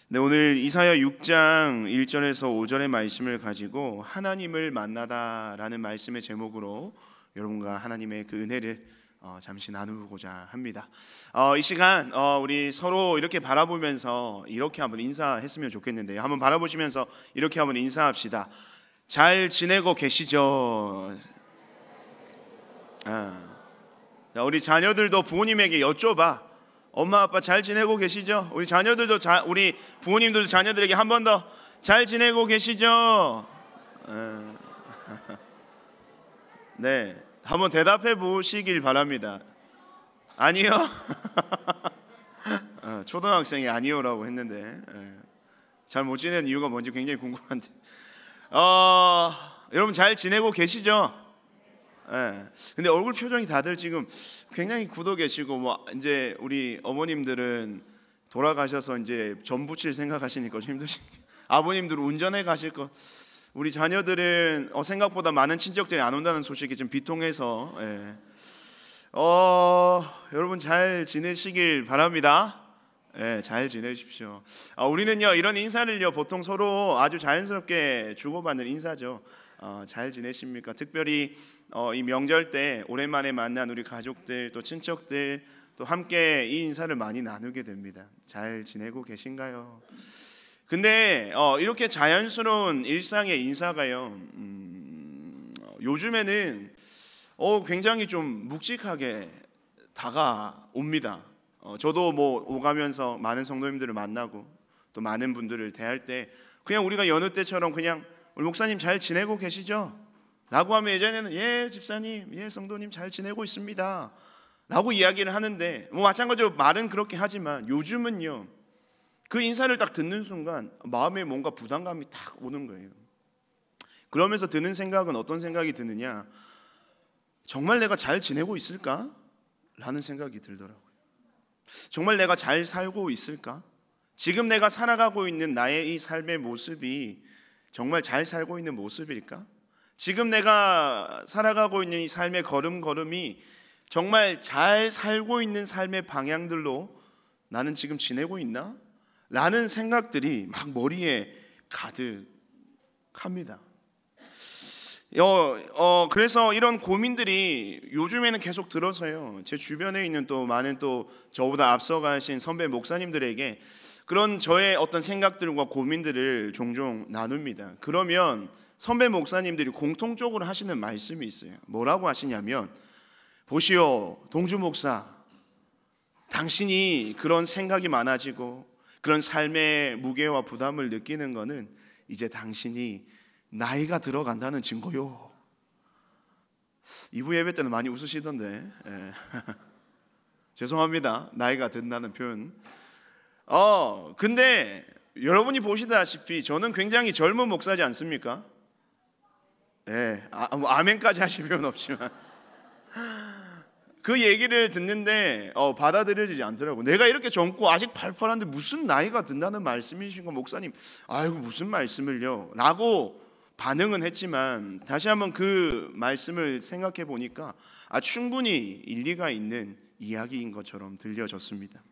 네, 오늘 이사야 6장 1절에서 5절의 말씀을 가지고 하나님을 만나다라는 말씀의 제목으로 여러분과 하나님의 그 은혜를 잠시 나누고자 합니다. 이 시간 우리 서로 이렇게 바라보면서 이렇게 한번 인사했으면 좋겠는데요. 한번 바라보시면서 이렇게 한번 인사합시다. 잘 지내고 계시죠? 자, 우리 자녀들도 부모님에게 여쭤봐. 엄마 아빠 잘 지내고 계시죠? 우리 자녀들도 우리 부모님들도 자녀들에게 한 번 더 잘 지내고 계시죠? 네, 한번 대답해 보시길 바랍니다. 아니요? 초등학생이 아니요라고 했는데 잘 못 지내는 이유가 뭔지 굉장히 궁금한데 여러분 잘 지내고 계시죠? 근데 얼굴 표정이 다들 지금 굉장히 굳어 계시고 이제 우리 어머님들은 돌아가셔서 이제 전 부칠 생각하시니까 좀 힘드시고 아버님들은 운전해 가실 거 우리 자녀들은 생각보다 많은 친척들이 안 온다는 소식이 좀 비통해서 여러분 잘 지내시길 바랍니다. 잘 지내십시오. 우리는요 이런 인사를요 보통 서로 아주 자연스럽게 주고받는 인사죠. 잘 지내십니까? 특별히 이 명절 때 오랜만에 만난 우리 가족들 또 친척들 또 함께 이 인사를 많이 나누게 됩니다. 잘 지내고 계신가요? 근데 이렇게 자연스러운 일상의 인사가요 요즘에는 굉장히 좀 묵직하게 다가옵니다. 저도 오가면서 많은 성도님들을 만나고 또 많은 분들을 대할 때 그냥 우리가 여느 때처럼 그냥 우리 목사님 잘 지내고 계시죠? 라고 하면 예전에는 예 집사님, 예 성도님 잘 지내고 있습니다 라고 이야기를 하는데 마찬가지로 말은 그렇게 하지만 요즘은요 그 인사를 딱 듣는 순간 마음에 뭔가 부담감이 딱 오는 거예요. 그러면서 드는 생각은 어떤 생각이 드느냐, 정말 내가 잘 지내고 있을까? 라는 생각이 들더라고요. 정말 내가 잘 살고 있을까? 지금 내가 살아가고 있는 나의 이 삶의 모습이 정말 잘 살고 있는 모습일까? 지금 내가 살아가고 있는 이 삶의 걸음걸음이 정말 잘 살고 있는 삶의 방향들로 나는 지금 지내고 있나? 라는 생각들이 막 머리에 가득합니다. 그래서 이런 고민들이 요즘에는 계속 들어서요 제 주변에 있는 또 많은 또 저보다 앞서가신 선배 목사님들에게 그런 저의 어떤 생각들과 고민들을 종종 나눕니다. 그러면 선배 목사님들이 공통적으로 하시는 말씀이 있어요. 뭐라고 하시냐면, 보시오 동주 목사, 당신이 그런 생각이 많아지고 그런 삶의 무게와 부담을 느끼는 거는 이제 당신이 나이가 들어간다는 증거요. 2부 예배 때는 많이 웃으시던데 죄송합니다. 나이가 든다는 표현. 근데 여러분이 보시다시피 저는 굉장히 젊은 목사지 않습니까? 아멘까지 하실 필요는 없지만 그 얘기를 듣는데 받아들여지지 않더라고요. 내가 이렇게 젊고 아직 팔팔한데 무슨 나이가 든다는 말씀이신가 목사님? 아이고 무슨 말씀을요? 라고 반응은 했지만 다시 한번 그 말씀을 생각해 보니까 충분히 일리가 있는 이야기인 것처럼 들려졌습니다.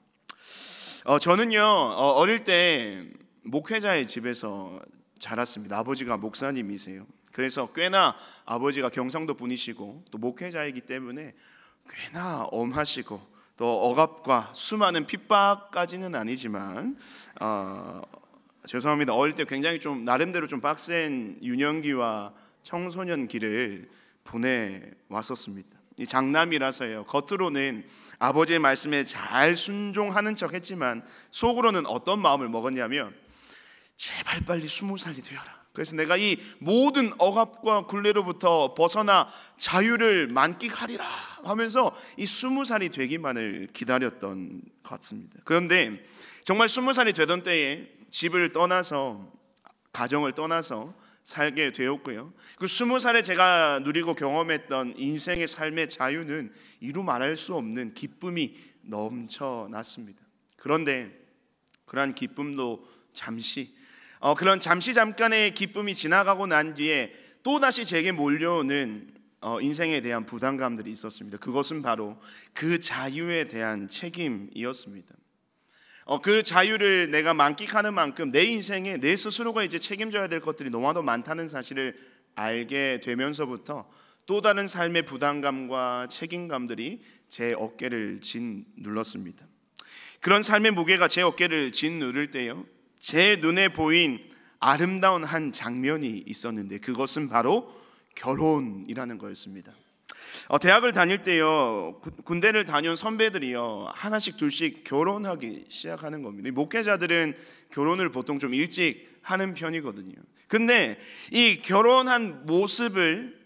저는요 어릴 때 목회자의 집에서 자랐습니다. 아버지가 목사님이세요. 그래서 꽤나 아버지가 경상도 분이시고 또 목회자이기 때문에 꽤나 엄하시고 또 억압과 수많은 핍박까지는 아니지만 죄송합니다. 어릴 때 굉장히 좀 나름대로 좀 빡센 유년기와 청소년기를 보내왔었습니다. 이 장남이라서요 겉으로는 아버지의 말씀에 잘 순종하는 척 했지만 속으로는 어떤 마음을 먹었냐면 제발 빨리 20살이 되어라. 그래서 내가 이 모든 억압과 굴레로부터 벗어나 자유를 만끽하리라 하면서 이 20살이 되기만을 기다렸던 것 같습니다. 그런데 정말 20살이 되던 때에 집을 떠나서 가정을 떠나서 살게 되었고요. 그 20살에 제가 누리고 경험했던 인생의 삶의 자유는 이루 말할 수 없는 기쁨이 넘쳐났습니다. 그런데 그러한 기쁨도 잠시 그런 잠깐의 기쁨이 지나가고 난 뒤에 또다시 제게 몰려오는 인생에 대한 부담감들이 있었습니다. 그것은 바로 그 자유에 대한 책임이었습니다. 그 자유를 내가 만끽하는 만큼 내 인생에 내 스스로가 이제 책임져야 될 것들이 너무나도 많다는 사실을 알게 되면서부터 또 다른 삶의 부담감과 책임감들이 제 어깨를 짓눌렀습니다. 그런 삶의 무게가 제 어깨를 짓누를 때요, 제 눈에 보인 아름다운 한 장면이 있었는데 그것은 바로 결혼이라는 거였습니다. 대학을 다닐 때요, 군대를 다녀온 선배들이요, 하나씩 둘씩 결혼하기 시작하는 겁니다. 목회자들은 결혼을 보통 좀 일찍 하는 편이거든요. 근데 이 결혼한 모습을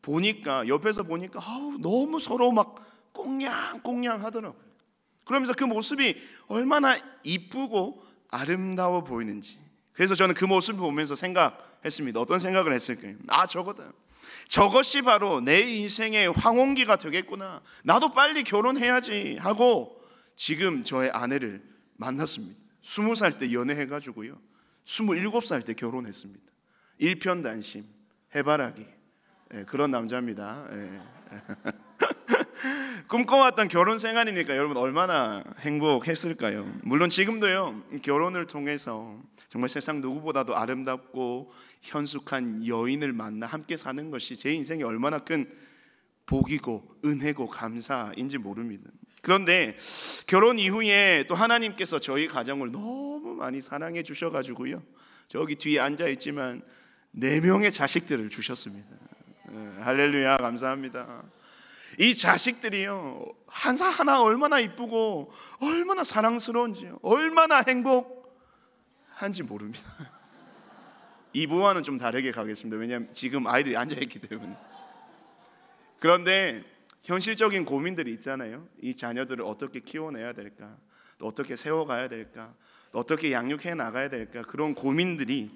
보니까, 옆에서 보니까 너무 서로 막 꽁냥꽁냥 하더라고요. 그러면서 그 모습이 얼마나 이쁘고 아름다워 보이는지. 그래서 저는 그 모습을 보면서 생각했습니다. 어떤 생각을 했을까요? 저거다. 저것이 바로 내 인생의 황혼기가 되겠구나. 나도 빨리 결혼해야지 하고 지금 저의 아내를 만났습니다. 20살 때 연애해가지고요, 27살 때 결혼했습니다. 일편단심, 해바라기, 그런 남자입니다. 꿈꿔왔던 결혼 생활이니까 여러분 얼마나 행복했을까요? 물론 지금도요, 결혼을 통해서 정말 세상 누구보다도 아름답고 현숙한 여인을 만나 함께 사는 것이 제 인생에 얼마나 큰 복이고 은혜고 감사인지 모릅니다. 그런데 결혼 이후에 또 하나님께서 저희 가정을 너무 많이 사랑해 주셔가지고요, 저기 뒤에 앉아있지만 4명의 자식들을 주셨습니다. 할렐루야, 감사합니다. 이 자식들이요, 하나 얼마나 이쁘고 얼마나 사랑스러운지요, 얼마나 행복한지 모릅니다. 이부와는 좀 다르게 가겠습니다. 왜냐하면 지금 아이들이 앉아있기 때문에. 그런데 현실적인 고민들이 있잖아요. 이 자녀들을 어떻게 키워내야 될까, 또 어떻게 세워가야 될까, 또 어떻게 양육해 나가야 될까, 그런 고민들이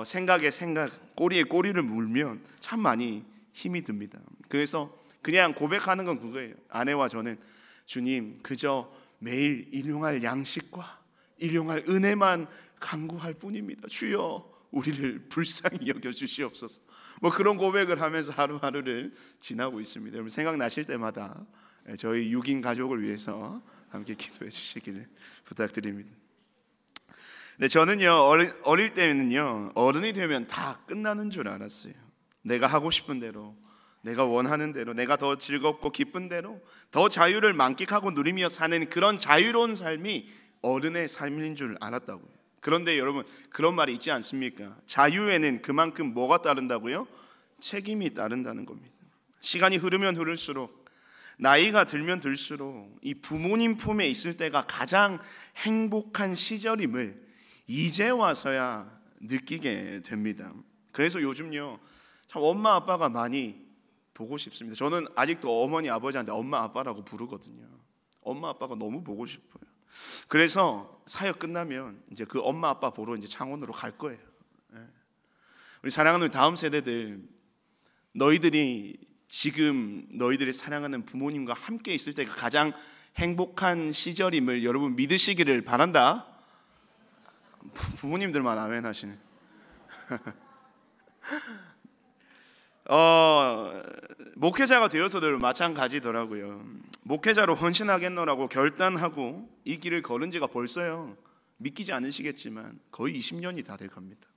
생각에 생각, 꼬리에 꼬리를 물면 참 많이 힘이 듭니다. 그래서 그냥 고백하는 건 그거예요. 아내와 저는 주님, 그저 매일 일용할 양식과 일용할 은혜만 간구할 뿐입니다. 주여, 우리를 불쌍히 여겨주시옵소서. 그런 고백을 하면서 하루하루를 지나고 있습니다. 여러분 생각나실 때마다 저희 6인 가족을 위해서 함께 기도해 주시기를 부탁드립니다. 네, 저는요, 어릴 때는요, 어른이 되면 다 끝나는 줄 알았어요. 내가 하고 싶은 대로, 내가 원하는 대로, 내가 더 즐겁고 기쁜 대로 더 자유를 만끽하고 누리며 사는 그런 자유로운 삶이 어른의 삶인 줄 알았다고요. 그런데 여러분, 그런 말이 있지 않습니까? 자유에는 그만큼 뭐가 따른다고요? 책임이 따른다는 겁니다. 시간이 흐르면 흐를수록, 나이가 들면 들수록 이 부모님 품에 있을 때가 가장 행복한 시절임을 이제 와서야 느끼게 됩니다. 그래서 요즘요, 참 엄마 아빠가 많이 보고 싶습니다. 저는 아직도 어머니 아버지한테 엄마 아빠라고 부르거든요. 엄마 아빠가 너무 보고 싶어요. 그래서 사역 끝나면 이제 그 엄마 아빠 보러 이제 창원으로 갈 거예요. 우리 사랑하는 다음 세대들, 너희들이 지금 너희들이 사랑하는 부모님과 함께 있을 때가 가장 행복한 시절임을 여러분 믿으시기를 바란다. 부모님들만 아멘 하시네. 목회자가 되어서도 마찬가지더라고요. 목회자로 헌신하겠노라고 결단하고 이 길을 걸은 지가 벌써요, 믿기지 않으시겠지만 거의 20년이 다 될 겁니다.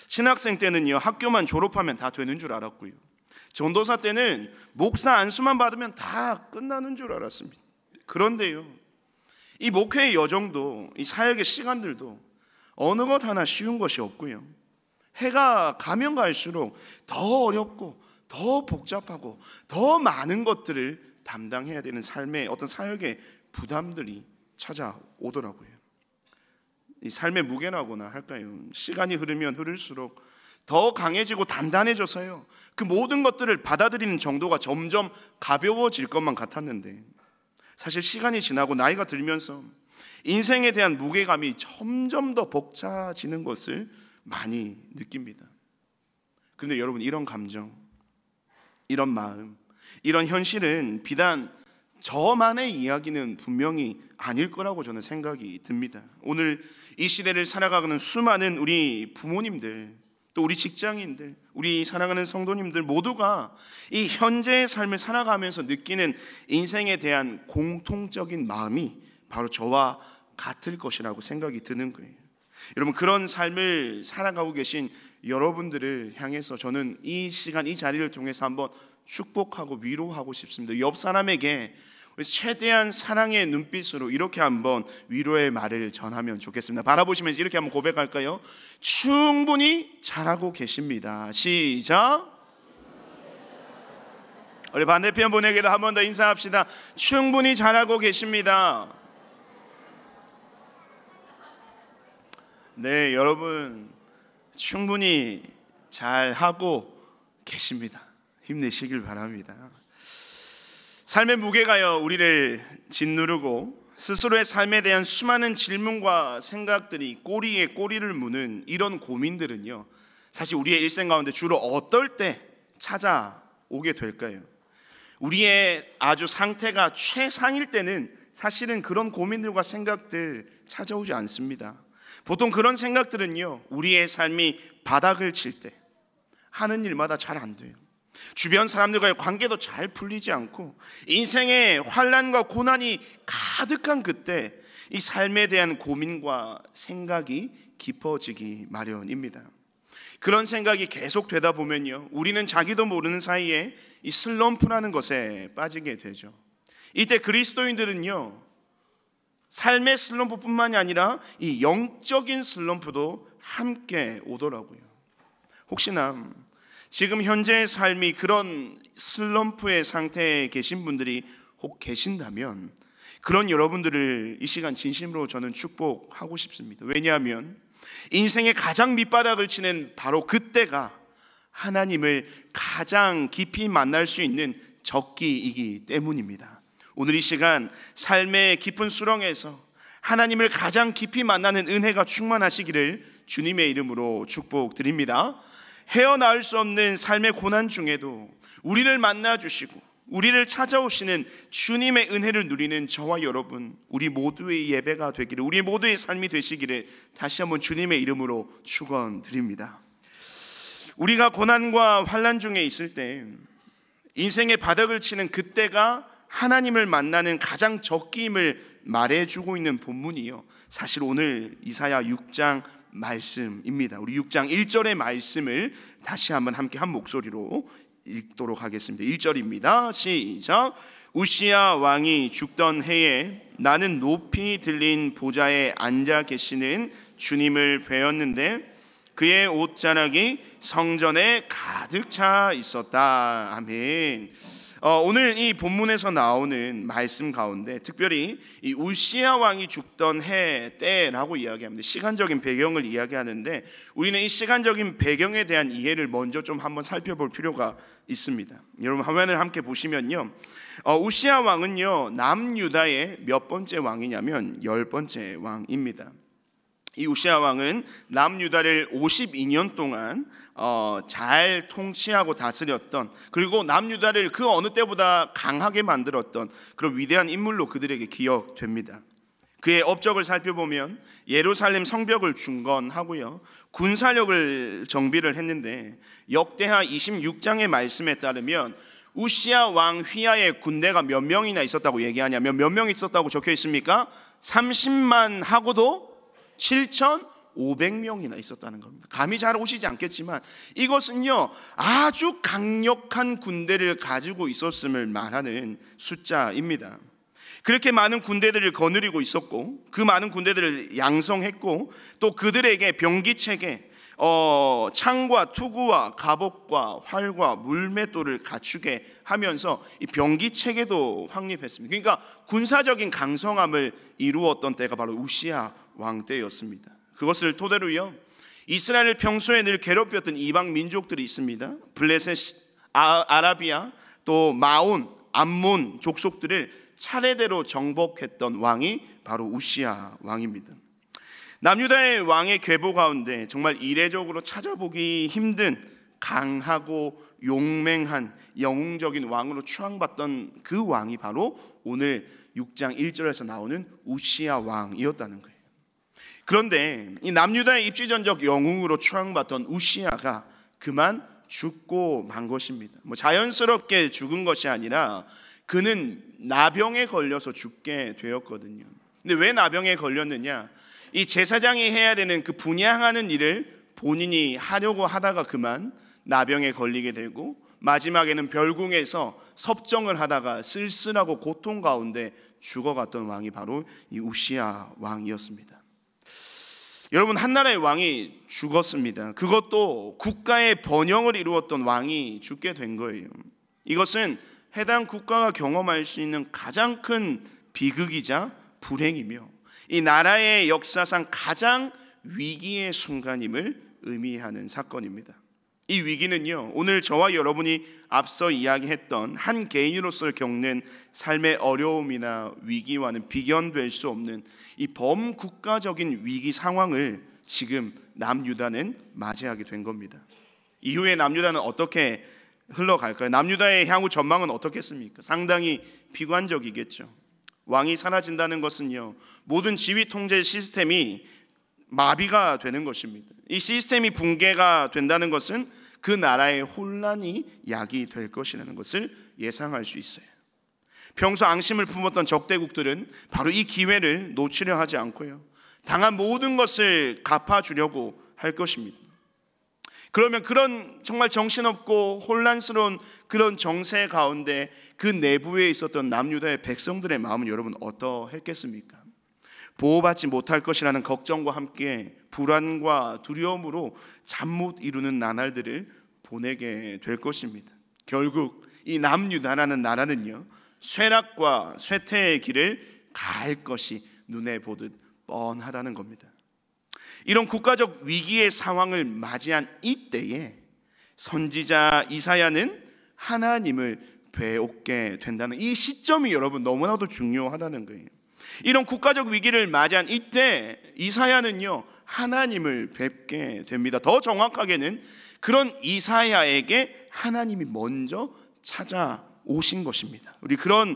신학생 때는요, 학교만 졸업하면 다 되는 줄 알았고요, 전도사 때는 목사 안수만 받으면 다 끝나는 줄 알았습니다. 그런데요, 이 목회의 여정도, 이 사역의 시간들도 어느 것 하나 쉬운 것이 없고요, 해가 가면 갈수록 더 어렵고 더 복잡하고 더 많은 것들을 담당해야 되는 삶의 어떤 사역의 부담들이 찾아오더라고요. 이 삶의 무게라고나 할까요? 시간이 흐르면 흐를수록 더 강해지고 단단해져서요, 그 모든 것들을 받아들이는 정도가 점점 가벼워질 것만 같았는데, 사실 시간이 지나고 나이가 들면서 인생에 대한 무게감이 점점 더 벅차지는 것을 많이 느낍니다. 그런데 여러분, 이런 감정, 이런 마음, 이런 현실은 비단 저만의 이야기는 분명히 아닐 거라고 저는 생각이 듭니다. 오늘 이 시대를 살아가는 수많은 우리 부모님들, 또 우리 직장인들, 우리 사랑하는 성도님들 모두가 이 현재의 삶을 살아가면서 느끼는 인생에 대한 공통적인 마음이 바로 저와 같을 것이라고 생각이 드는 거예요. 여러분, 그런 삶을 살아가고 계신 여러분들을 향해서 저는 이 시간, 이 자리를 통해서 한번 축복하고 위로하고 싶습니다. 옆 사람에게 최대한 사랑의 눈빛으로 이렇게 한번 위로의 말을 전하면 좋겠습니다. 바라보시면서 이렇게 한번 고백할까요? 충분히 잘하고 계십니다. 시작. 우리 반대편 분에게도 한 번 더 인사합시다. 충분히 잘하고 계십니다. 네, 여러분 충분히 잘하고 계십니다. 힘내시길 바랍니다. 삶의 무게가요, 우리를 짓누르고 스스로의 삶에 대한 수많은 질문과 생각들이 꼬리에 꼬리를 무는 이런 고민들은요, 사실 우리의 일생 가운데 주로 어떨 때 찾아오게 될까요? 우리의 아주 상태가 최상일 때는 사실은 그런 고민들과 생각들 찾아오지 않습니다. 보통 그런 생각들은요, 우리의 삶이 바닥을 칠 때 하는 일마다 잘 안 돼요. 주변 사람들과의 관계도 잘 풀리지 않고 인생의 환난과 고난이 가득한 그때 이 삶에 대한 고민과 생각이 깊어지기 마련입니다. 그런 생각이 계속 되다 보면요, 우리는 자기도 모르는 사이에 이 슬럼프라는 것에 빠지게 되죠. 이때 그리스도인들은요, 삶의 슬럼프뿐만이 아니라 이 영적인 슬럼프도 함께 오더라고요. 혹시나 지금 현재의 삶이 그런 슬럼프의 상태에 계신 분들이 혹 계신다면 그런 여러분들을 이 시간 진심으로 저는 축복하고 싶습니다. 왜냐하면 인생의 가장 밑바닥을 치는 바로 그때가 하나님을 가장 깊이 만날 수 있는 적기이기 때문입니다. 오늘 이 시간 삶의 깊은 수렁에서 하나님을 가장 깊이 만나는 은혜가 충만하시기를 주님의 이름으로 축복드립니다. 헤어나올 수 없는 삶의 고난 중에도 우리를 만나주시고 우리를 찾아오시는 주님의 은혜를 누리는 저와 여러분, 우리 모두의 예배가 되기를, 우리 모두의 삶이 되시기를 다시 한번 주님의 이름으로 축원드립니다. 우리가 고난과 환난 중에 있을 때 인생의 바닥을 치는 그때가 하나님을 만나는 가장 적기임을 말해주고 있는 본문이요, 사실 오늘 이사야 6장 말씀입니다. 우리 6장 1절의 말씀을 다시 한번 함께 한 목소리로 읽도록 하겠습니다. 1절입니다. 시작. 우시야 왕이 죽던 해에 나는 높이 들린 보좌에 앉아 계시는 주님을 뵈었는데 그의 옷자락이 성전에 가득 차 있었다. 아멘. 오늘 이 본문에서 나오는 말씀 가운데 특별히 이 우시야 왕이 죽던 해 때라고 이야기합니다. 시간적인 배경을 이야기하는데 우리는 이 시간적인 배경에 대한 이해를 먼저 좀 한번 살펴볼 필요가 있습니다. 여러분 화면을 함께 보시면요, 우시야 왕은요 남유다의 몇 번째 왕이냐면 10번째 왕입니다. 이 우시야 왕은 남유다를 52년 동안 잘 통치하고 다스렸던, 그리고 남유다를 그 어느 때보다 강하게 만들었던 그런 위대한 인물로 그들에게 기억됩니다. 그의 업적을 살펴보면 예루살렘 성벽을 중건하고요, 군사력을 정비를 했는데 역대하 26장의 말씀에 따르면 우시야 왕 휘하의 군대가 몇 명이나 있었다고 얘기하냐면 몇 명 있었다고 적혀 있습니까? 30만 하고도 7,500명이나 있었다는 겁니다. 감이 잘 오시지 않겠지만 이것은요 아주 강력한 군대를 가지고 있었음을 말하는 숫자입니다. 그렇게 많은 군대들을 거느리고 있었고 그 많은 군대들을 양성했고 또 그들에게 병기체계, 창과 투구와 갑옷과 활과 물맷돌을 갖추게 하면서 이 병기체계도 확립했습니다. 그러니까 군사적인 강성함을 이루었던 때가 바로 우시야 왕 때였습니다. 그것을 토대로요 이스라엘을 평소에 늘 괴롭혔던 이방 민족들이 있습니다. 블레셋, 아라비아, 또 마온, 암몬 족속들을 차례대로 정복했던 왕이 바로 우시야 왕입니다. 남유다의 왕의 계보 가운데 정말 이례적으로 찾아보기 힘든 강하고 용맹한 영웅적인 왕으로 추앙받던 그 왕이 바로 오늘 6장 1절에서 나오는 우시야 왕이었다는 거예요. 그런데 이 남유다의 입지전적 영웅으로 추앙받던 우시야가 그만 죽고 만 것입니다. 자연스럽게 죽은 것이 아니라 그는 나병에 걸려서 죽게 되었거든요. 근데 왜 나병에 걸렸느냐? 이 제사장이 해야 되는 그 분향하는 일을 본인이 하려고 하다가 그만 나병에 걸리게 되고, 마지막에는 별궁에서 섭정을 하다가 쓸쓸하고 고통 가운데 죽어갔던 왕이 바로 이 우시야 왕이었습니다. 여러분, 한 나라의 왕이 죽었습니다. 그것도 국가의 번영을 이루었던 왕이 죽게 된 거예요. 이것은 해당 국가가 경험할 수 있는 가장 큰 비극이자 불행이며 이 나라의 역사상 가장 위기의 순간임을 의미하는 사건입니다. 이 위기는요, 오늘 저와 여러분이 앞서 이야기했던 한 개인으로서 겪는 삶의 어려움이나 위기와는 비견될 수 없는 이 범국가적인 위기 상황을 지금 남유다는 맞이하게 된 겁니다. 이후에 남유다는 어떻게 흘러갈까요? 남유다의 향후 전망은 어떻겠습니까? 상당히 비관적이겠죠. 왕이 사라진다는 것은요, 모든 지휘 통제 시스템이 마비가 되는 것입니다. 이 시스템이 붕괴가 된다는 것은 그 나라의 혼란이 야기될 것이라는 것을 예상할 수 있어요. 평소 앙심을 품었던 적대국들은 바로 이 기회를 놓치려 하지 않고요, 당한 모든 것을 갚아주려고 할 것입니다. 그러면 그런 정말 정신없고 혼란스러운 그런 정세 가운데 그 내부에 있었던 남유다의 백성들의 마음은 여러분 어떠했겠습니까? 보호받지 못할 것이라는 걱정과 함께 불안과 두려움으로 잠 못 이루는 나날들을 보내게 될 것입니다. 결국 이 남유다라는 나라는요, 쇠락과 쇠퇴의 길을 갈 것이 눈에 보듯 뻔하다는 겁니다. 이런 국가적 위기의 상황을 맞이한 이때에 선지자 이사야는 하나님을 배우게 된다는 이 시점이 여러분 너무나도 중요하다는 거예요. 이런 국가적 위기를 맞이한 이때 이사야는요, 하나님을 뵙게 됩니다. 더 정확하게는 그런 이사야에게 하나님이 먼저 찾아오신 것입니다. 우리 그런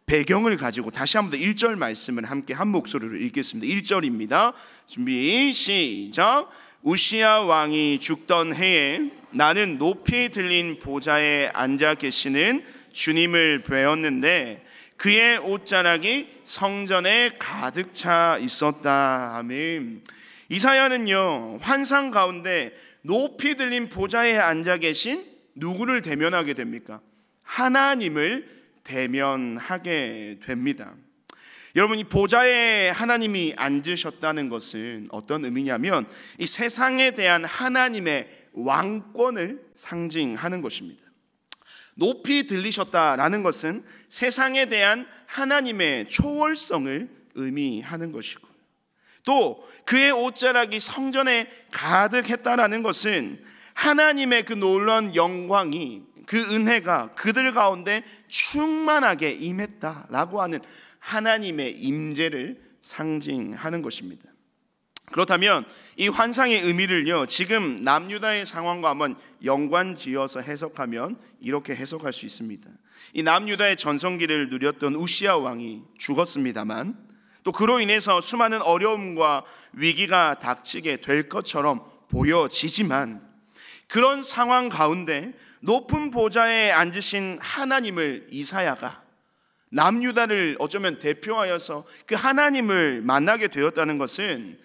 배경을 가지고 다시 한번 더 1절 말씀을 함께 한 목소리로 읽겠습니다. 1절입니다. 준비 시작. 우시야 왕이 죽던 해에 나는 높이 들린 보좌에 앉아 계시는 주님을 뵈었는데 그의 옷자락이 성전에 가득 차 있었다. 아멘. 이사야는요, 환상 가운데 높이 들린 보좌에 앉아 계신 누구를 대면하게 됩니까? 하나님을 대면하게 됩니다. 여러분, 이 보좌에 하나님이 앉으셨다는 것은 어떤 의미냐면 이 세상에 대한 하나님의 왕권을 상징하는 것입니다. 높이 들리셨다라는 것은 세상에 대한 하나님의 초월성을 의미하는 것이고, 또 그의 옷자락이 성전에 가득했다라는 것은 하나님의 그 놀라운 영광이, 그 은혜가 그들 가운데 충만하게 임했다라고 하는 하나님의 임재를 상징하는 것입니다. 그렇다면 이 환상의 의미를요, 지금 남유다의 상황과 한번 연관지어서 해석하면 이렇게 해석할 수 있습니다. 이 남유다의 전성기를 누렸던 우시야 왕이 죽었습니다만, 또 그로 인해서 수많은 어려움과 위기가 닥치게 될 것처럼 보여지지만, 그런 상황 가운데 높은 보좌에 앉으신 하나님을 이사야가 남유다를 어쩌면 대표하여서 그 하나님을 만나게 되었다는 것은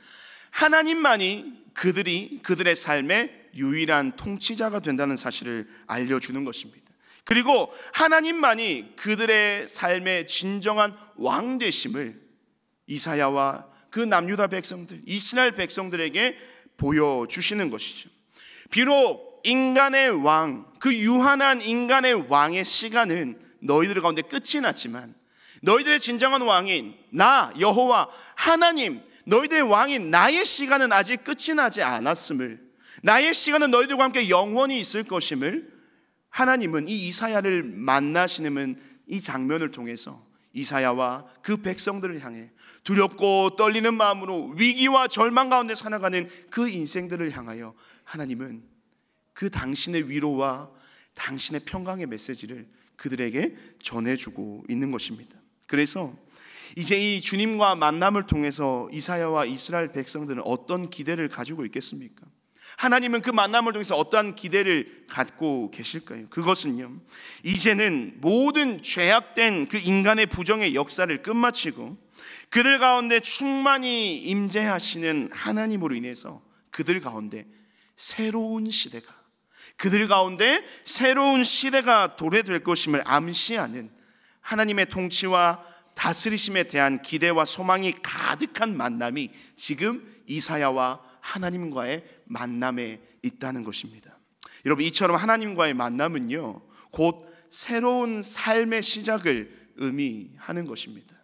하나님만이 그들의 삶의 유일한 통치자가 된다는 사실을 알려주는 것입니다. 그리고 하나님만이 그들의 삶의 진정한 왕 되심을 이사야와 그 남유다 백성들, 이스라엘 백성들에게 보여주시는 것이죠. 비록 인간의 왕, 그 유한한 인간의 왕의 시간은 너희들 가운데 끝이 났지만, 너희들의 진정한 왕인 나 여호와 하나님, 너희들의 왕인 나의 시간은 아직 끝이 나지 않았음을, 나의 시간은 너희들과 함께 영원히 있을 것임을 하나님은 이 이사야를 만나시는 이 장면을 통해서 이사야와 그 백성들을 향해 두렵고 떨리는 마음으로 위기와 절망 가운데 살아가는 그 인생들을 향하여 하나님은 그 당신의 위로와 당신의 평강의 메시지를 그들에게 전해주고 있는 것입니다. 그래서 이제 이 주님과 만남을 통해서 이사야와 이스라엘 백성들은 어떤 기대를 가지고 있겠습니까? 하나님은 그 만남을 통해서 어떠한 기대를 갖고 계실까요? 그것은요, 이제는 모든 죄악된 그 인간의 부정의 역사를 끝마치고 그들 가운데 충만히 임재하시는 하나님으로 인해서 그들 가운데 새로운 시대가, 그들 가운데 새로운 시대가 도래될 것임을 암시하는 하나님의 통치와 다스리심에 대한 기대와 소망이 가득한 만남이 지금 이사야와 하나님과의 만남에 있다는 것입니다. 여러분, 이처럼 하나님과의 만남은요, 곧 새로운 삶의 시작을 의미하는 것입니다.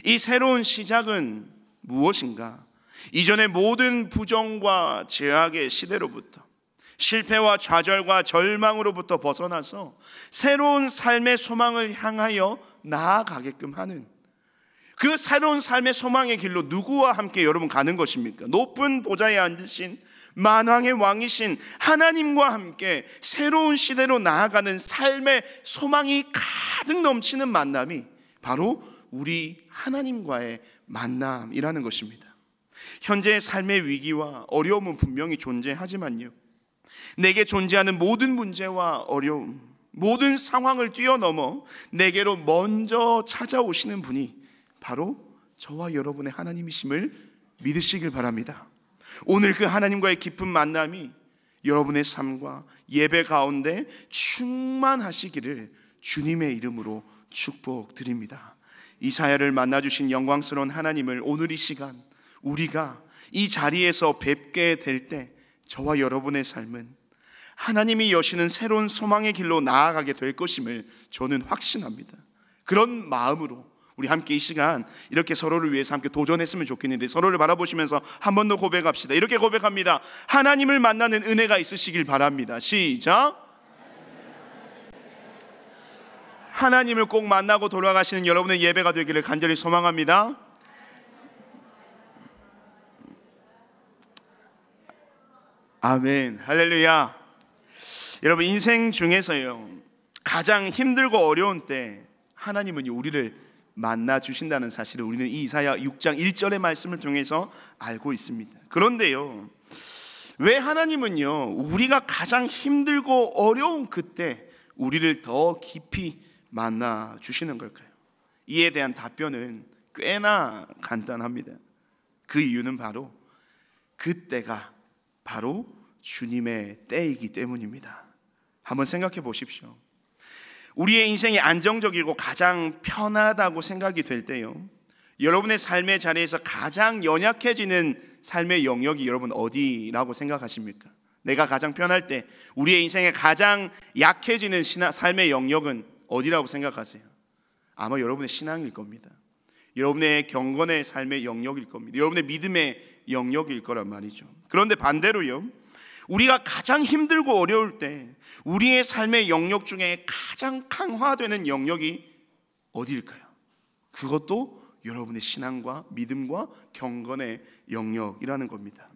이 새로운 시작은 무엇인가? 이전의 모든 부정과 죄악의 시대로부터, 실패와 좌절과 절망으로부터 벗어나서 새로운 삶의 소망을 향하여 나아가게끔 하는, 그 새로운 삶의 소망의 길로 누구와 함께 여러분 가는 것입니까? 높은 보좌에 앉으신 만왕의 왕이신 하나님과 함께 새로운 시대로 나아가는 삶의 소망이 가득 넘치는 만남이 바로 우리 하나님과의 만남이라는 것입니다. 현재의 삶의 위기와 어려움은 분명히 존재하지만요, 내게 존재하는 모든 문제와 어려움, 모든 상황을 뛰어넘어 내게로 먼저 찾아오시는 분이 바로 저와 여러분의 하나님이심을 믿으시길 바랍니다. 오늘 그 하나님과의 깊은 만남이 여러분의 삶과 예배 가운데 충만하시기를 주님의 이름으로 축복드립니다. 이사야를 만나주신 영광스러운 하나님을 오늘 이 시간 우리가 이 자리에서 뵙게 될 때 저와 여러분의 삶은 하나님이 여시는 새로운 소망의 길로 나아가게 될 것임을 저는 확신합니다. 그런 마음으로 우리 함께 이 시간 이렇게 서로를 위해서 함께 도전했으면 좋겠는데, 서로를 바라보시면서 한 번 더 고백합시다. 이렇게 고백합니다. 하나님을 만나는 은혜가 있으시길 바랍니다. 시작. 하나님을 꼭 만나고 돌아가시는 여러분의 예배가 되기를 간절히 소망합니다. 아멘. 할렐루야. 여러분, 인생 중에서요, 가장 힘들고 어려운 때 하나님은 우리를 만나 주신다는 사실을 우리는 이 이사야 6장 1절의 말씀을 통해서 알고 있습니다. 그런데요, 왜 하나님은요, 우리가 가장 힘들고 어려운 그때 우리를 더 깊이 만나 주시는 걸까요? 이에 대한 답변은 꽤나 간단합니다. 그 이유는 바로 그때가 바로 주님의 때이기 때문입니다. 한번 생각해 보십시오. 우리의 인생이 안정적이고 가장 편하다고 생각이 될 때요, 여러분의 삶의 자리에서 가장 연약해지는 삶의 영역이 여러분 어디라고 생각하십니까? 내가 가장 편할 때 우리의 인생에 가장 약해지는 삶의 영역은 어디라고 생각하세요? 아마 여러분의 신앙일 겁니다. 여러분의 경건의 삶의 영역일 겁니다. 여러분의 믿음의 영역일 거란 말이죠. 그런데 반대로요, 우리가 가장 힘들고 어려울 때 우리의 삶의 영역 중에 가장 강화되는 영역이 어디일까요? 그것도 여러분의 신앙과 믿음과 경건의 영역이라는 겁니다.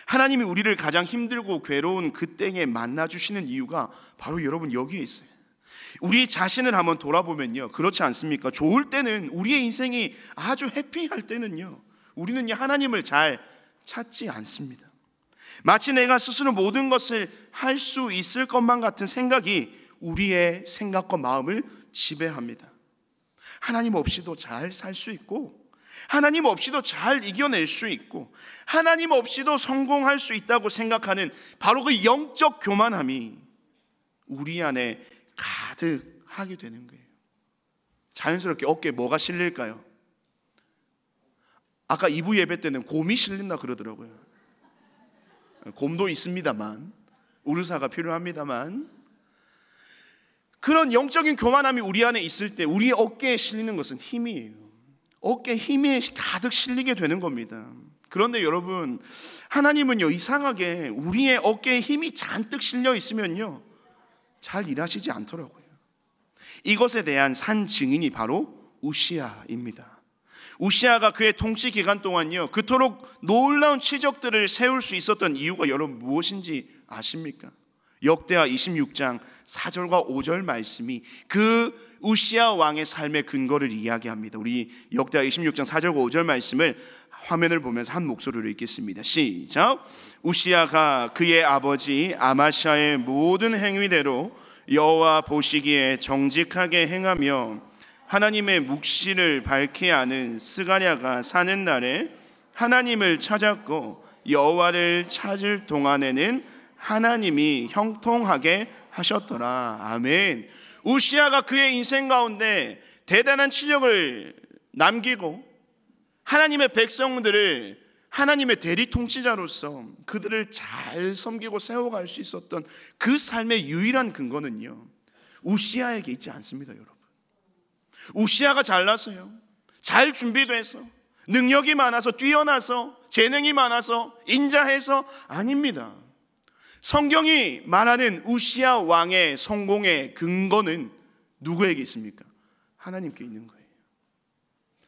하나님이 우리를 가장 힘들고 괴로운 그때에 만나주시는 이유가 바로 여러분 여기에 있어요. 우리 자신을 한번 돌아보면요, 그렇지 않습니까? 좋을 때는, 우리의 인생이 아주 해피할 때는요, 우리는 하나님을 잘 찾지 않습니다. 마치 내가 스스로 모든 것을 할 수 있을 것만 같은 생각이 우리의 생각과 마음을 지배합니다. 하나님 없이도 잘 살 수 있고, 하나님 없이도 잘 이겨낼 수 있고, 하나님 없이도 성공할 수 있다고 생각하는 바로 그 영적 교만함이 우리 안에 가득하게 되는 거예요. 자연스럽게 어깨에 뭐가 실릴까요? 아까 2부 예배 때는 곰이 실린다 그러더라고요. 곰도 있습니다만, 우르사가 필요합니다만, 그런 영적인 교만함이 우리 안에 있을 때 우리 어깨에 실리는 것은 힘이에요. 어깨에 힘이 가득 실리게 되는 겁니다. 그런데 여러분, 하나님은요, 이상하게 우리의 어깨에 힘이 잔뜩 실려 있으면요, 잘 일하시지 않더라고요. 이것에 대한 산 증인이 바로 우시아입니다. 우시아가 그의 통치 기간 동안요, 그토록 놀라운 치적들을 세울 수 있었던 이유가 여러분 무엇인지 아십니까? 역대하 26장 4절과 5절 말씀이 그 우시아 왕의 삶의 근거를 이야기합니다. 우리 역대하 26장 4절과 5절 말씀을 화면을 보면서 한 목소리로 읽겠습니다. 시작. 우시아가 그의 아버지 아마시아의 모든 행위대로 여호와 보시기에 정직하게 행하며 하나님의 묵시를 밝히 아는 스가랴가 사는 날에 하나님을 찾았고 여호와를 찾을 동안에는 하나님이 형통하게 하셨더라. 아멘. 우시아가 그의 인생 가운데 대단한 치적을 남기고 하나님의 백성들을 하나님의 대리 통치자로서 그들을 잘 섬기고 세워갈 수 있었던 그 삶의 유일한 근거는요, 우시아에게 있지 않습니다. 여러분, 우시아가 잘나서요, 잘 준비돼서, 능력이 많아서, 뛰어나서, 재능이 많아서, 인자해서 아닙니다. 성경이 말하는 우시아 왕의 성공의 근거는 누구에게 있습니까? 하나님께 있는 거예요.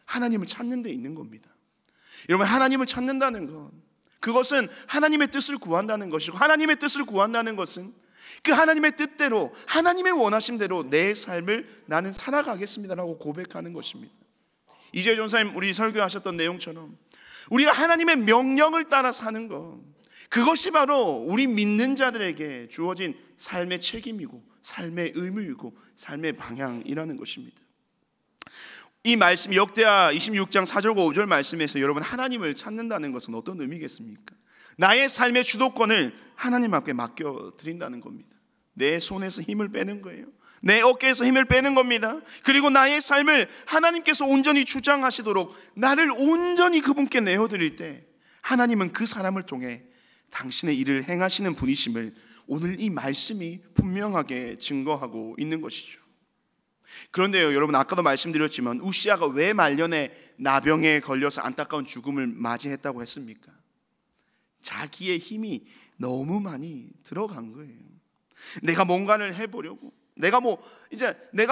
하나님을 찾는 데 있는 겁니다. 여러분, 하나님을 찾는다는 것, 그것은 하나님의 뜻을 구한다는 것이고, 하나님의 뜻을 구한다는 것은 그 하나님의 뜻대로, 하나님의 원하심대로 내 삶을 나는 살아가겠습니다라고 고백하는 것입니다. 이재희 전사님 우리 설교하셨던 내용처럼 우리가 하나님의 명령을 따라 사는 것, 그것이 바로 우리 믿는 자들에게 주어진 삶의 책임이고 삶의 의무이고 삶의 방향이라는 것입니다. 이 말씀, 역대하 26장 4절과 5절 말씀에서 여러분, 하나님을 찾는다는 것은 어떤 의미겠습니까? 나의 삶의 주도권을 하나님 앞에 맡겨드린다는 겁니다. 내 손에서 힘을 빼는 거예요. 내 어깨에서 힘을 빼는 겁니다. 그리고 나의 삶을 하나님께서 온전히 주장하시도록 나를 온전히 그분께 내어드릴 때 하나님은 그 사람을 통해 당신의 일을 행하시는 분이심을 오늘 이 말씀이 분명하게 증거하고 있는 것이죠. 그런데요, 여러분, 아까도 말씀드렸지만 우시아가 왜 말년에 나병에 걸려서 안타까운 죽음을 맞이했다고 했습니까? 자기의 힘이 너무 많이 들어간 거예요. 내가 뭔가를 해보려고, 내가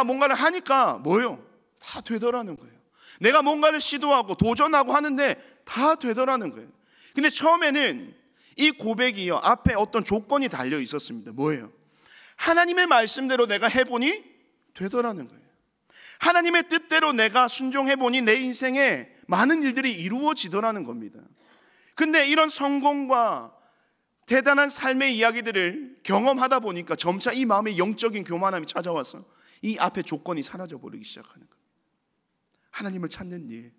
뭔가를 하니까 뭐예요? 다 되더라는 거예요. 내가 뭔가를 시도하고 도전하고 하는데 다 되더라는 거예요. 근데 처음에는 이 고백이요, 앞에 어떤 조건이 달려 있었습니다. 뭐예요? 하나님의 말씀대로 내가 해보니 되더라는 거예요. 하나님의 뜻대로 내가 순종해보니 내 인생에 많은 일들이 이루어지더라는 겁니다. 근데 이런 성공과 대단한 삶의 이야기들을 경험하다 보니까 점차 이 마음에 영적인 교만함이 찾아와서 이 앞에 조건이 사라져 버리기 시작하는 겁니다. 하나님을 찾는 일,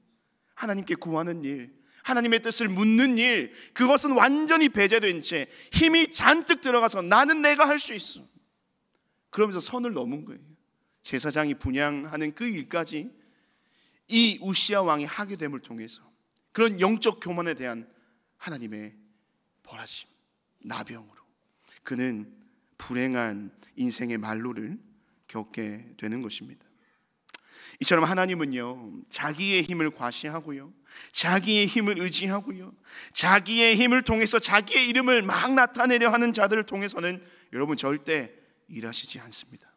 하나님께 구하는 일, 하나님의 뜻을 묻는 일, 그것은 완전히 배제된 채 힘이 잔뜩 들어가서 나는 내가 할 수 있어, 그러면서 선을 넘은 거예요. 제사장이 분향하는 그 일까지 이 우시아 왕이 하게 됨을 통해서 그런 영적 교만에 대한 하나님의 벌하심, 나병으로 그는 불행한 인생의 말로를 겪게 되는 것입니다. 이처럼 하나님은요, 자기의 힘을 과시하고요, 자기의 힘을 의지하고요, 자기의 힘을 통해서 자기의 이름을 막 나타내려 하는 자들을 통해서는 여러분 절대 일하시지 않습니다.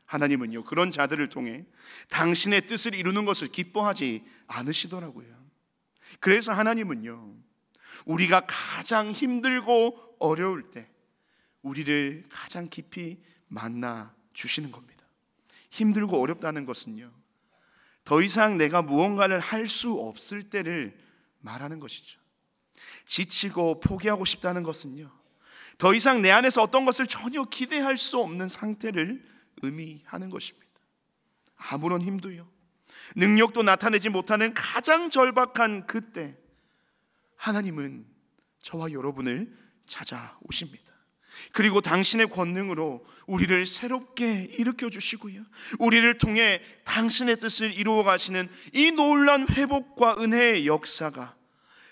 하나님은요, 그런 자들을 통해 당신의 뜻을 이루는 것을 기뻐하지 않으시더라고요. 그래서 하나님은요, 우리가 가장 힘들고 어려울 때 우리를 가장 깊이 만나 주시는 겁니다. 힘들고 어렵다는 것은요, 더 이상 내가 무언가를 할 수 없을 때를 말하는 것이죠. 지치고 포기하고 싶다는 것은요, 더 이상 내 안에서 어떤 것을 전혀 기대할 수 없는 상태를 의미하는 것입니다. 아무런 힘도요, 능력도 나타내지 못하는 가장 절박한 그때 하나님은 저와 여러분을 찾아오십니다. 그리고 당신의 권능으로 우리를 새롭게 일으켜 주시고요, 우리를 통해 당신의 뜻을 이루어 가시는 이 놀라운 회복과 은혜의 역사가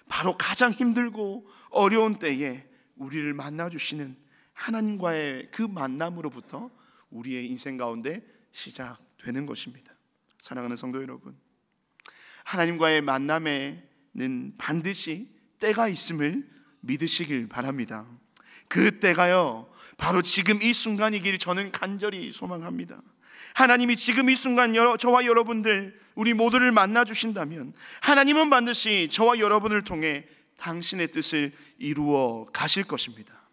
바로 가장 힘들고 어려운 때에 우리를 만나주시는 하나님과의 그 만남으로부터 우리의 인생 가운데 시작되는 것입니다. 사랑하는 성도 여러분, 하나님과의 만남에는 반드시 때가 있음을 믿으시길 바랍니다. 그 때가요, 바로 지금 이 순간이길 저는 간절히 소망합니다. 하나님이 지금 이 순간 저와 여러분들, 우리 모두를 만나 주신다면 하나님은 반드시 저와 여러분을 통해 당신의 뜻을 이루어 가실 것입니다.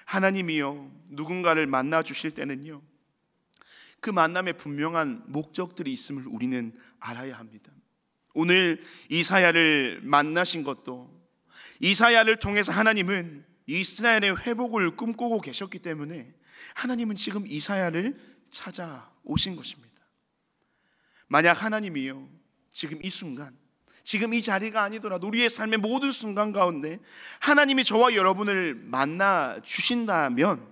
하나님이요, 누군가를 만나 주실 때는요, 그 만남에 분명한 목적들이 있음을 우리는 알아야 합니다. 오늘 이사야를 만나신 것도, 이사야를 통해서 하나님은 이스라엘의 회복을 꿈꾸고 계셨기 때문에 하나님은 지금 이사야를 찾아오신 것입니다. 만약 하나님이요, 지금 이 순간, 지금 이 자리가 아니더라도 우리의 삶의 모든 순간 가운데 하나님이 저와 여러분을 만나 주신다면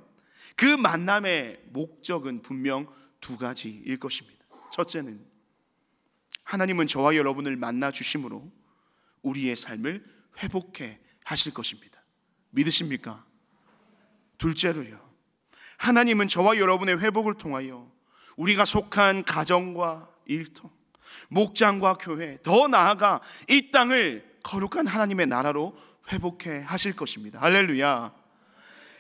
그 만남의 목적은 분명 두 가지일 것입니다. 첫째는 하나님은 저와 여러분을 만나 주심으로 우리의 삶을 회복해 하실 것입니다. 믿으십니까? 둘째로요, 하나님은 저와 여러분의 회복을 통하여 우리가 속한 가정과 일터, 목장과 교회, 더 나아가 이 땅을 거룩한 하나님의 나라로 회복해 하실 것입니다. 할렐루야.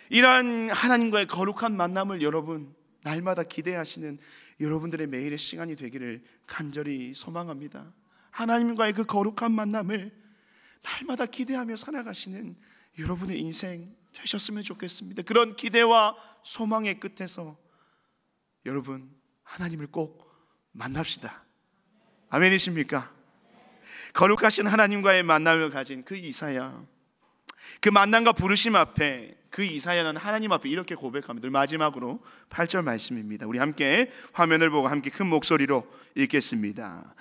이러한 하나님과의 거룩한 만남을 여러분 날마다 기대하시는 여러분들의 매일의 시간이 되기를 간절히 소망합니다. 하나님과의 그 거룩한 만남을 날마다 기대하며 살아가시는 여러분의 인생 되셨으면 좋겠습니다. 그런 기대와 소망의 끝에서 여러분 하나님을 꼭 만납시다. 아멘이십니까? 거룩하신 하나님과의 만남을 가진 그 이사야, 그 만남과 부르심 앞에 그 이사야는 하나님 앞에 이렇게 고백합니다. 마지막으로 8절 말씀입니다. 우리 함께 화면을 보고 함께 큰 목소리로 읽겠습니다.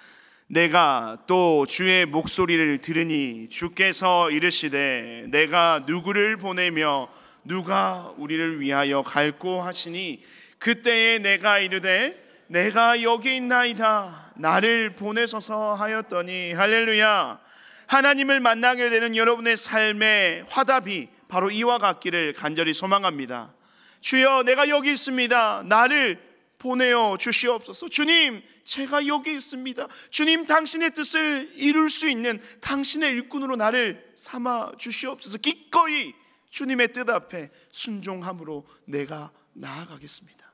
내가 또 주의 목소리를 들으니 주께서 이르시되 내가 누구를 보내며 누가 우리를 위하여 갈꼬 하시니 그때에 내가 이르되 내가 여기 있나이다 나를 보내소서 하였더니. 할렐루야. 하나님을 만나게 되는 여러분의 삶의 화답이 바로 이와 같기를 간절히 소망합니다. 주여, 내가 여기 있습니다. 나를 보내어 주시옵소서. 주님, 제가 여기 있습니다. 주님, 당신의 뜻을 이룰 수 있는 당신의 일꾼으로 나를 삼아 주시옵소서. 기꺼이 주님의 뜻 앞에 순종함으로 내가 나아가겠습니다.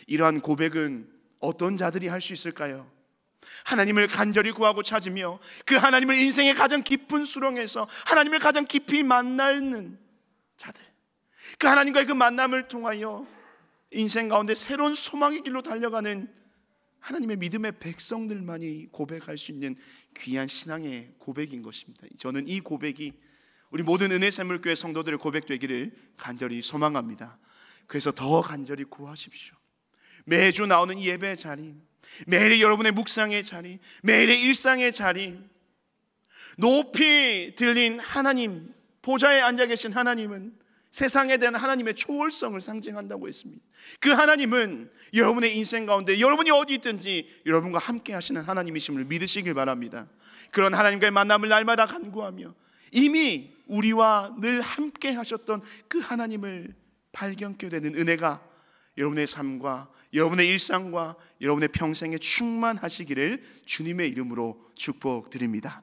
이러한 고백은 어떤 자들이 할 수 있을까요? 하나님을 간절히 구하고 찾으며 그 하나님을 인생의 가장 깊은 수렁에서 하나님을 가장 깊이 만나는 자들, 그 하나님과의 그 만남을 통하여 인생 가운데 새로운 소망의 길로 달려가는 하나님의 믿음의 백성들만이 고백할 수 있는 귀한 신앙의 고백인 것입니다. 저는 이 고백이 우리 모든 은혜샘물교회 성도들의 고백되기를 간절히 소망합니다. 그래서 더 간절히 구하십시오. 매주 나오는 이 예배의 자리, 매일의 여러분의 묵상의 자리, 매일의 일상의 자리, 높이 들린 하나님, 보좌에 앉아 계신 하나님은 세상에 대한 하나님의 초월성을 상징한다고 했습니다. 그 하나님은 여러분의 인생 가운데 여러분이 어디 있든지 여러분과 함께 하시는 하나님이심을 믿으시길 바랍니다. 그런 하나님과의 만남을 날마다 간구하며 이미 우리와 늘 함께 하셨던 그 하나님을 발견하게 되는 은혜가 여러분의 삶과 여러분의 일상과 여러분의 평생에 충만하시기를 주님의 이름으로 축복드립니다.